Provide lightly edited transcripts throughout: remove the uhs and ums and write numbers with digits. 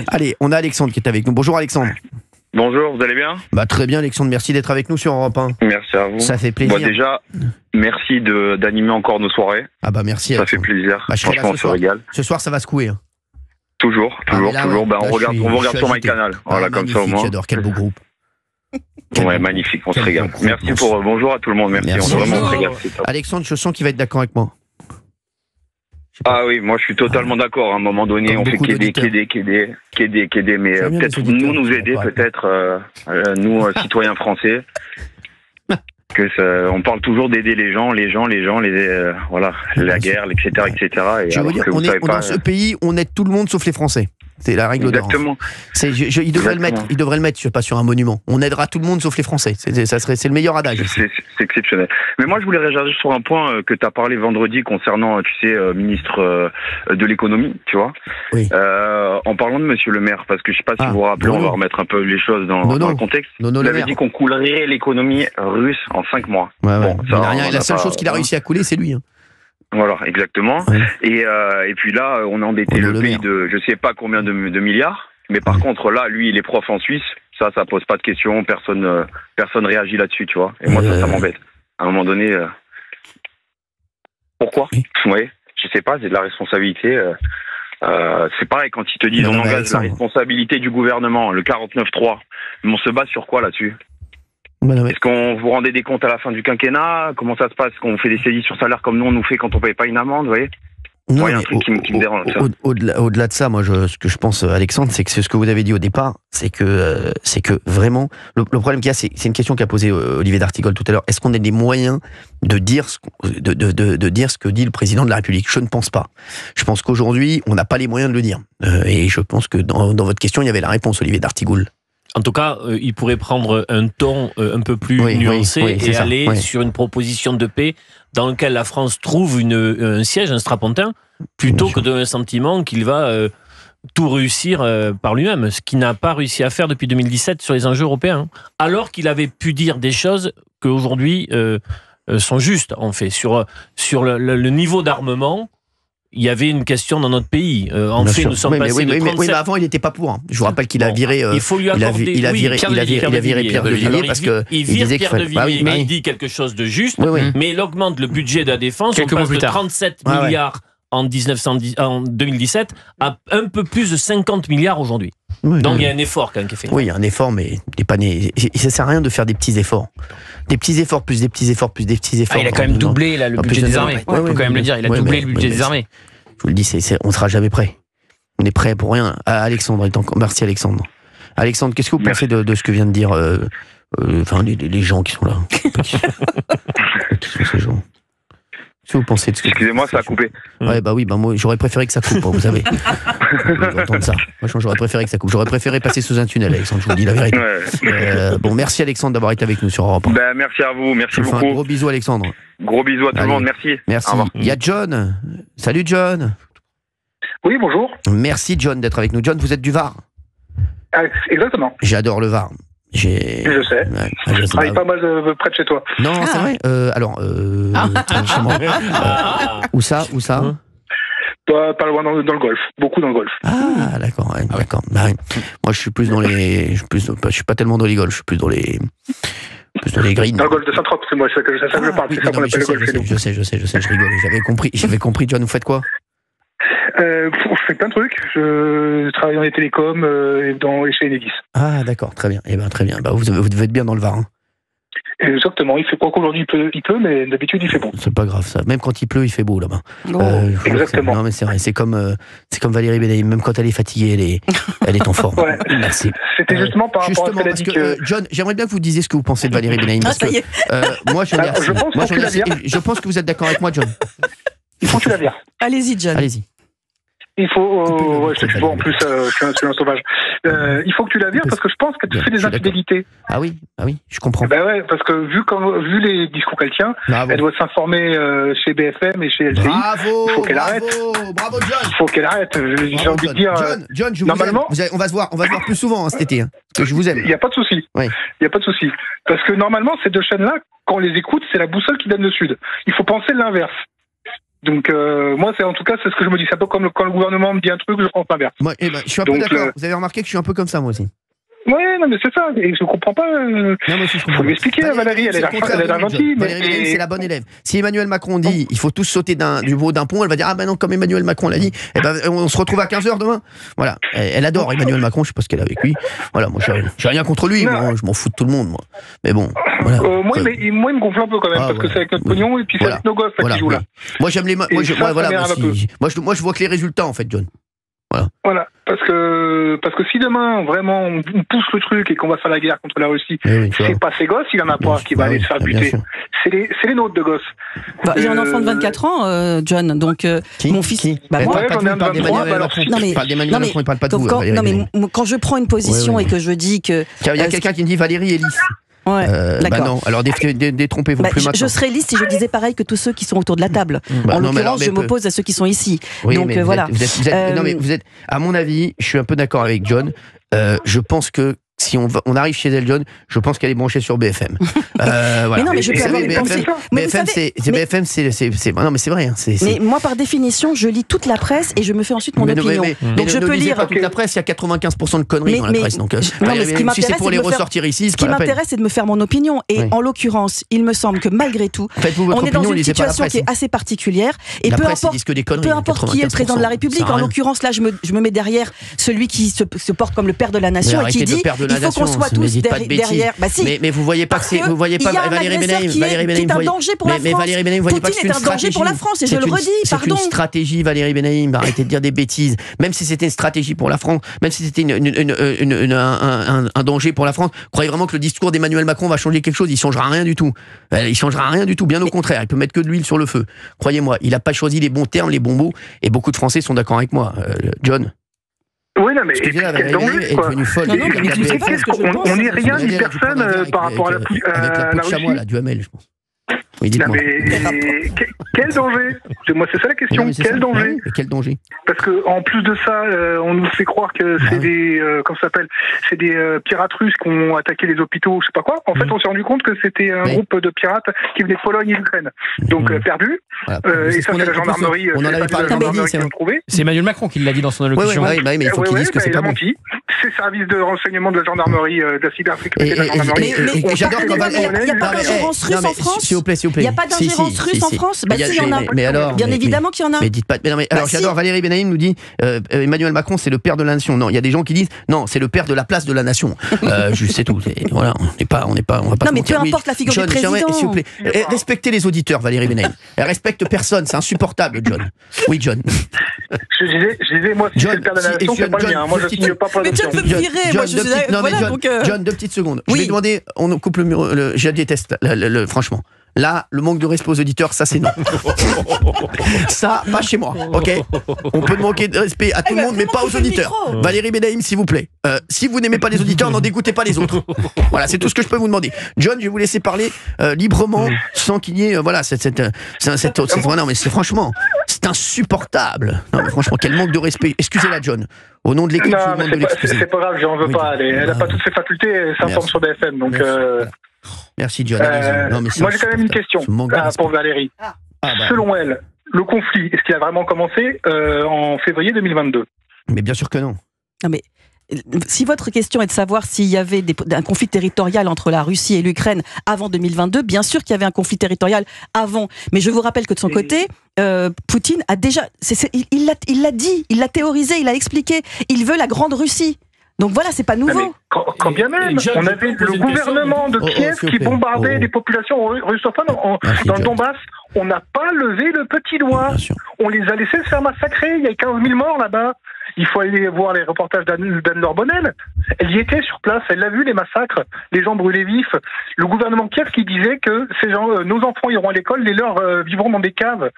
Allez, on a Alexandre qui est avec nous. Bonjour Alexandre. Bonjour, vous allez bien? Très bien Alexandre, merci d'être avec nous sur Europe 1. Merci à vous. Ça fait plaisir. Déjà, merci merci d'animer encore nos soirées. Merci. Ça fait plaisir. Franchement, on se régale. Ce soir, ça va secouer. Hein. Toujours. On regarde sur MyCanal. Voilà, comme ça au moins. J'adore, quel beau groupe. Ouais, magnifique, on se régale. Merci bonjour à tout le monde. Merci. On se régale. Alexandre, je sens qu'il va être d'accord avec moi. Ah oui, moi je suis totalement d'accord. À un moment donné, on fait qu'aider, mais peut-être nous aider, peut-être nous citoyens français. On parle toujours d'aider les gens, voilà, la guerre, etc. Et je veux dire, dans ce pays, on aide tout le monde sauf les Français. C'est la règle d'or. Exactement. Il devrait le mettre, pas sur un monument. On aidera tout le monde sauf les Français. C'est le meilleur adage. C'est exceptionnel. Mais moi, je voulais réagir sur un point que tu as parlé vendredi concernant, ministre de l'économie, tu vois. Oui. En parlant de Monsieur le Maire, parce que je sais pas si vous vous rappelez, on va remettre un peu les choses dans le contexte. Il avait dit qu'on coulerait l'économie russe en 5 mois. La seule chose qu'il a réussi à couler, c'est lui. Voilà, exactement. Ouais. Et puis là, on a endetté le pays de je sais pas combien de milliards. Mais par contre, là, lui, il est prof en Suisse. Ça pose pas de questions. Personne réagit là-dessus, tu vois. Et moi, ça m'embête. À un moment donné, pourquoi? Ouais, je sais pas. C'est de la responsabilité. C'est pareil quand ils te disent on engage la responsabilité du gouvernement, le 49.3. Mais on se base sur quoi là-dessus? Est-ce qu'on vous rendez des comptes à la fin du quinquennat? Comment ça se passe? Est-ce qu'on fait des saisies sur salaire comme nous on nous fait quand on paye pas une amende, vous voyez? Non, il y a un truc qui me dérange. Au-delà de ça, moi, ce que je pense, Alexandre, c'est que c'est ce que vous avez dit au départ, c'est que vraiment, le problème qu'il y a, c'est une question qu'a posée Olivier d'Artigol tout à l'heure. Est-ce qu'on a des moyens de dire ce que dit le président de la République? Je ne pense pas. Je pense qu'aujourd'hui, on n'a pas les moyens de le dire. Et je pense que dans votre question, il y avait la réponse, Olivier d'Artigol. En tout cas, il pourrait prendre un ton un peu plus nuancé et aller sur une proposition de paix dans laquelle la France trouve un siège, un strapontin, plutôt que d'un sentiment qu'il va tout réussir par lui-même, ce qu'il n'a pas réussi à faire depuis 2017 sur les enjeux européens, alors qu'il avait pu dire des choses qu'aujourd'hui sont justes, en fait. Sur le niveau d'armement, il y avait une question dans notre pays. Nous sommes passés de 37... mais avant, il n'était pas pour. Je vous rappelle qu'il a viré... il faut lui accorder... Il a viré Pierre de Villiers parce que... Il vire Pierre de Villiers, mais il dit quelque chose de juste, mais il augmente le budget de la défense. On passe de 37 milliards en 2017 à un peu plus de 50 milliards aujourd'hui. Donc il y a un effort quand même qui est fait. Oui, il y a un effort, mais il n'est pas né. Ça sert à rien de faire des petits efforts. Des petits efforts, plus des petits efforts, plus des petits efforts. Il a quand même doublé le budget des armées. Il faut quand même le dire, il a doublé le budget des armées. Je vous le dis, on ne sera jamais prêt. On est prêt pour rien. Alexandre, merci Alexandre. Alexandre, qu'est-ce que vous pensez de ce que vient de dire les gens qui sont là? Qui sont ces gens? Qu'est-ce que vous pensez de ce que... Excusez-moi, ça a coupé. Moi j'aurais préféré que ça coupe, vous savez. Entendre ça. Franchement, j'aurais préféré que ça coupe. J'aurais préféré passer sous un tunnel, Alexandre, je vous dis la vérité. Merci Alexandre d'avoir été avec nous sur Europe 1. Merci à vous, merci beaucoup. Un gros bisou Alexandre. Gros bisous à tout le monde, merci. Merci. Il y a John. Salut John. Oui, bonjour. Merci John d'être avec nous. John, vous êtes du Var? Exactement. J'adore le Var. Je sais. Je travaille pas mal près de chez toi. Non, c'est vrai. Chez moi. Où ça Pas loin dans le golf. Beaucoup dans le golf. Ah, d'accord. D'accord. Moi, je suis plus dans les. Je suis pas tellement dans les golfs. Je suis plus dans les. Greens. Dans le golf de Saint-Trope, c'est moi, c'est ça que je parle. C'est ça qu'on appelle le golf chez nous. Je sais, je rigole. J'avais compris. John, vous faites quoi? Je fais plein de trucs. Je travaille dans les télécoms et chez Enedis. Ah, d'accord, très bien. Très bien. Vous devez être bien dans le Var. Exactement. Il fait quoi qu'aujourd'hui il pleut, mais d'habitude il fait bon. C'est pas grave ça. Même quand il pleut, il fait beau là-bas. Exactement. Non mais c'est vrai. C'est comme Valérie Benaïm. Même quand elle est fatiguée, elle est en forme. Ouais. Merci. C'était justement par rapport à ce qu'elle a dit que... John, j'aimerais bien que vous disiez ce que vous pensez de Valérie Benaïm. Moi, je pense que vous êtes d'accord avec moi, John. Il faut que tu la vires. Allez-y, John. Allez-y. Il faut, je sais pas, en plus, je suis un sauvage. Il faut que tu la vires parce que je pense qu'elle te fait des infidélités. Ah oui, je comprends. Parce que vu les discours qu'elle tient, elle doit s'informer chez BFM et chez LCI. Bravo, il faut qu'elle arrête. Bravo, John. Il faut qu'elle arrête. J'ai envie de dire. John, je vous normalement, aime. On va se voir plus souvent cet été. Parce que je vous aime. Il n'y a pas de souci. Oui. Il n'y a pas de souci. Parce que normalement, ces deux chaînes-là, quand on les écoute, c'est la boussole qui donne le sud. Il faut penser l'inverse. Donc moi, c'est ce que je me dis. C'est un peu comme quand le gouvernement me dit un truc, je pense l'inverse. Moi, je suis un peu d'accord. Vous avez remarqué que je suis un peu comme ça, moi aussi. Oui, non, mais c'est ça, et je comprends pas. Faut lui expliquer, Valérie, elle est l'air gentille. Valérie, c'est la bonne élève. Si Emmanuel Macron dit il faut tous sauter du haut d'un pont, elle va dire ah ben non, comme Emmanuel Macron l'a dit, on se retrouve à 15h demain. Voilà. Elle adore Emmanuel Macron, je sais pas ce qu'elle a avec lui. Voilà, moi j'ai rien contre lui, moi, je m'en fous de tout le monde, moi. Mais bon. Voilà. Moi, il me gonfle un peu quand même, parce que c'est avec notre pognon et puis c'est avec nos gosses qui jouent là. Moi j'aime les. Moi je vois que les résultats en fait, John. Voilà, parce que si demain vraiment on pousse le truc et qu'on va faire la guerre contre la Russie, c'est pas ses gosses, il en a pas qui va aller se faire buter. C'est les nôtres de gosses. J'ai un enfant de 24 ans, John, donc mon fils. Moi j'en ai un de 23. Non mais il parle pas de vous. Non mais quand je prends une position et que je dis que il y a quelqu'un qui me dit Valérie est lisse. Ouais, d'accord. Non, alors détrompez-vous plus maintenant. Je serais liste si je disais pareil que tous ceux qui sont autour de la table. En l'occurrence, je m'oppose à ceux qui sont ici. Oui, donc voilà. Vous êtes, à mon avis, je suis un peu d'accord avec John. Je pense que si on arrive chez elle, John, je pense qu'elle est branchée sur BFM. Voilà. Mais non, mais je peux avoir une pensée. BFM, c'est non, mais c'est vrai. Mais moi, par définition, je lis toute la presse et je me fais ensuite mon opinion. Donc je peux lire pas toute la presse. Il y a 95% de conneries dans la presse. Donc, si c'est pour les ressortir ici, ce qui m'intéresse, c'est de me faire mon opinion. Et en l'occurrence, il me semble que malgré tout, on est dans une situation qui est assez particulière. Et peu importe qui est le président de la République, en l'occurrence, là, je me mets derrière celui qui se porte comme le père de la nation et qui dit il faut qu'on soit tous derrière. Bah si. Mais vous voyez pas Valérie Benaïm, qui est un danger pour la France. Poutine est un danger pour la France et je le redis, pardon. C'est une stratégie, Valérie Benaïm, arrêtez de dire des bêtises. Même si c'était une stratégie pour la France, même si c'était un danger pour la France, croyez vraiment que le discours d'Emmanuel Macron va changer quelque chose? Il changera rien du tout. Il changera rien du tout, bien au contraire. Il peut mettre que de l'huile sur le feu. Croyez-moi, il n'a pas choisi les bons termes, les bons mots, et beaucoup de Français sont d'accord avec moi. John. Oui, non, mais quel danger, quoi. On n'est rien ni personne par rapport à la Russie. Chamois, là, du Hamel, je pense. Oui, non, mais quel danger? Moi, c'est ça la question. Quel danger? Quel danger? Parce que en plus de ça, on nous fait croire que c'est des comment ça s'appelle? C'est des pirates russes qui ont attaqué les hôpitaux, je sais pas quoi. En fait, on s'est rendu compte que c'était un groupe de pirates qui venait de Pologne et d'Ukraine. Donc perdu. Et ça, c'est la gendarmerie. On en avait parlé qui l'ont trouvé. C'est Emmanuel Macron qui l'a dit dans son allocution. Oui, mais il faut qu'il dise que c'est pas bon. C'est service de renseignement de la gendarmerie, de la cybersécurité de la gendarmerie. Mais j'adore quand il n'y a pas d'ingérence russe en France. S'il vous plaît. Il n'y a pas d'ingérence russe en France? Bah si, il y en a. Mais alors, bien évidemment qu'il y en a. Mais dites pas. Alors j'adore, Valérie Benaïm nous dit Emmanuel Macron c'est le père de la nation. Non, il y a des gens qui disent non, c'est le père de la place de la nation. C'est tout. Voilà, on va pas. Non, mais peu importe la figure du président. S'il vous plaît, respectez les auditeurs, Valérie Benaïm. Elle respecte personne, c'est insupportable, John. Oui, John. Je disais, moi, si c'est le père de la nation, c'est pas le mien. Moi, je signe pas pour la nation. Mais John peut me virer. Moi, je suis. John, 2 petites secondes. Je vais demander, on coupe le mur. Je déteste, franchement. Là, le manque de respect aux auditeurs, ça c'est non. Ça, pas chez moi, ok? On peut manquer de respect à tout le monde, mais pas aux auditeurs. Valérie Benaïm, s'il vous plaît. Si vous n'aimez pas les auditeurs, n'en dégoûtez pas les autres. Voilà, c'est tout ce que je peux vous demander. John, je vais vous laisser parler librement, sans qu'il y ait, voilà, non, mais c'est franchement, c'est insupportable. Non, mais franchement, quel manque de respect. Excusez-la, John. Au nom de l'équipe, je vous demande de l'excuser. C'est pas grave, j'en veux pas. Elle n'a pas toutes ses facultés, elle s'informe sur BFM, donc. Merci John. Moi j'ai quand même une question pour Valérie. Selon elle, le conflit, est-ce qu'il a vraiment commencé en février 2022? Mais bien sûr que non. Non mais si votre question est de savoir s'il y avait un conflit territorial entre la Russie et l'Ukraine avant 2022, bien sûr qu'il y avait un conflit territorial avant. Mais je vous rappelle que de son côté, Poutine a déjà, il l'a dit, il l'a théorisé, il l'a expliqué. Il veut la grande Russie. Donc voilà, c'est pas nouveau. Quand bien même, on avait le gouvernement de Kiev qui bombardait les populations russophones dans le Donbass. On n'a pas levé le petit doigt. On les a laissés se faire massacrer. Il y a 15 000 morts là-bas. Il faut aller voir les reportages d'Anne-Laure Bonnel. Elle y était sur place. Elle l'a vu, les massacres, les gens brûlés vifs. Le gouvernement de Kiev qui disait que ces gens, nos enfants iront à l'école, les leurs vivront dans des caves.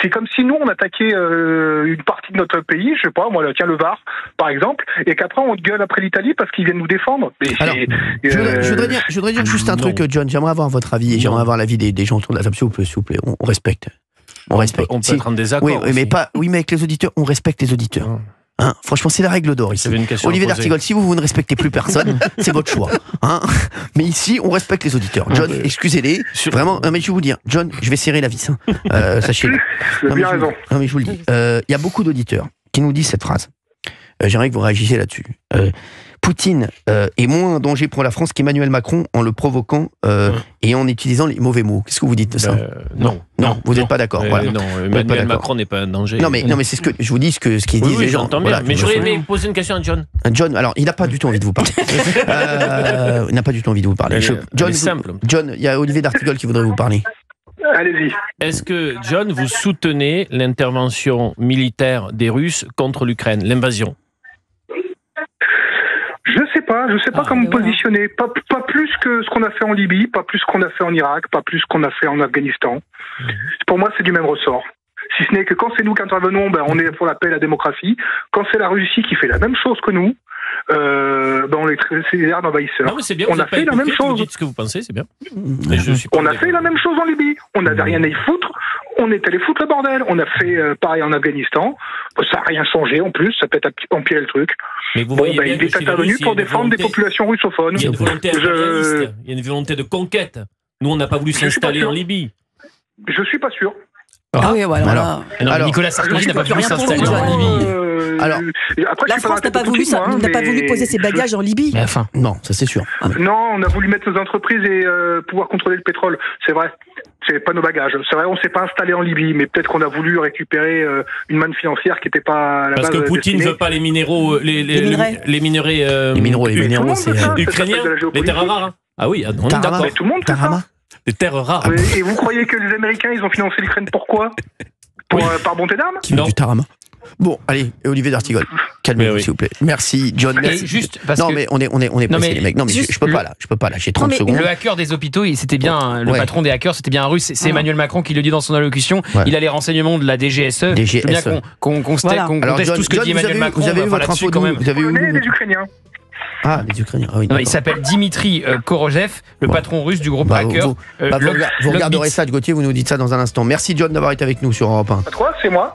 C'est comme si nous, on attaquait une partie de notre pays, je sais pas, moi, tiens, le Var, par exemple, et qu'après, on gueule après l'Italie parce qu'ils viennent nous défendre. Mais alors, je voudrais dire juste un truc, John. J'aimerais avoir votre avis et j'aimerais avoir l'avis des gens autour de la table. S'il vous plaît, on respecte. On respecte. On peut être en désaccord. Oui, mais avec les auditeurs, on respecte les auditeurs. Hein, franchement, c'est la règle d'or ici. Olivier d'Artigol, si vous ne respectez plus personne, c'est votre choix. Hein, mais ici, on respecte les auditeurs. John, excusez-les. Vraiment, non, mais je vais vous dire, John, je vais serrer la vis. Sachez-le. Vous avez bien raison. Non, mais je vous le dis. Il y a beaucoup d'auditeurs qui nous disent cette phrase. J'aimerais que vous réagissiez là-dessus. Poutine est moins un danger pour la France qu'Emmanuel Macron en le provoquant et en utilisant les mauvais mots. Qu'est-ce que vous dites de ça? Non, vous n'êtes pas d'accord. Voilà. Non, Emmanuel Macron n'est pas un danger. Non, mais c'est ce que je vous dis, ce qu'ils disent les gens. J'entends bien. Mais j'aurais aimé poser une question à John. John, alors il n'a pas du tout envie de vous parler. Il n'a pas du tout envie de vous parler. John, il y a Olivier d'Artigol qui voudrait vous parler. Allez-y. Est-ce que, John, vous soutenez l'intervention militaire des Russes contre l'Ukraine, l'invasion? Je sais pas comment me positionner. Pas plus que ce qu'on a fait en Libye, pas plus qu'on a fait en Irak, pas plus qu'on a fait en Afghanistan. Pour moi, c'est du même ressort. Si ce n'est que quand c'est nous qui intervenons, on est pour la paix et la démocratie. Quand c'est la Russie qui fait la même chose que nous, on les considère d'envahisseurs. Non, mais c'est bien, on a fait la même chose. Vous dites ce que vous pensez, c'est bien. On a fait la même chose en Libye. On n'avait rien à y foutre. On est allé foutre le bordel. On a fait pareil en Afghanistan. Ça n'a rien changé en plus. Ça peut empirer le truc. Mais vous voyez il est intervenu pour défendre des populations russophones. Il y a une volonté impérialiste. Il y a une volonté de conquête. Nous, on n'a pas voulu s'installer en Libye. Je suis pas sûr. Ah oui, voilà. Alors, Nicolas Sarkozy n'a pas voulu s'installer en Libye. Alors, la France n'a pas voulu poser ses bagages en Libye. Mais enfin, non, ça c'est sûr. Non, on a voulu mettre nos entreprises et pouvoir contrôler le pétrole. C'est vrai. C'est pas nos bagages. C'est vrai, on s'est pas installé en Libye, mais peut-être qu'on a voulu récupérer une manne financière qui n'était pas à la base. Parce que Poutine ne veut pas les minéraux, les minéraux, c'est ukrainiens, les terres rares. Ah oui, on est d'accord. Tout le monde fait ça. Des terres rares. Et vous croyez que les Américains, ils ont financé l'Ukraine pourquoi par bonté d'armes? Qui veut du tarama. Bon, allez, Olivier d'Artigol, calmez-vous s'il vous plaît. Merci, John. Juste parce non, mais on est pressés, les mecs. Non, mais je peux pas là, j'ai 30 secondes. Le hacker des hôpitaux, c'était bien, le patron des hackers, c'était bien un russe. C'est Emmanuel Macron qui le dit dans son allocution. Il a les renseignements de la DGSE. Je veux bien qu'on conteste tout ce que dit Emmanuel Macron. Vous avez eu votre info quand même. Vous avez eu les Ukrainiens. Ah, les Ukrainiens. Ah oui, il s'appelle Dimitri Korojev, le patron russe du groupe hacker. Vous regarderez ça de Gauthier, vous nous dites ça dans un instant. Merci John d'avoir été avec nous sur Europe 1. Pas toi, c'est moi.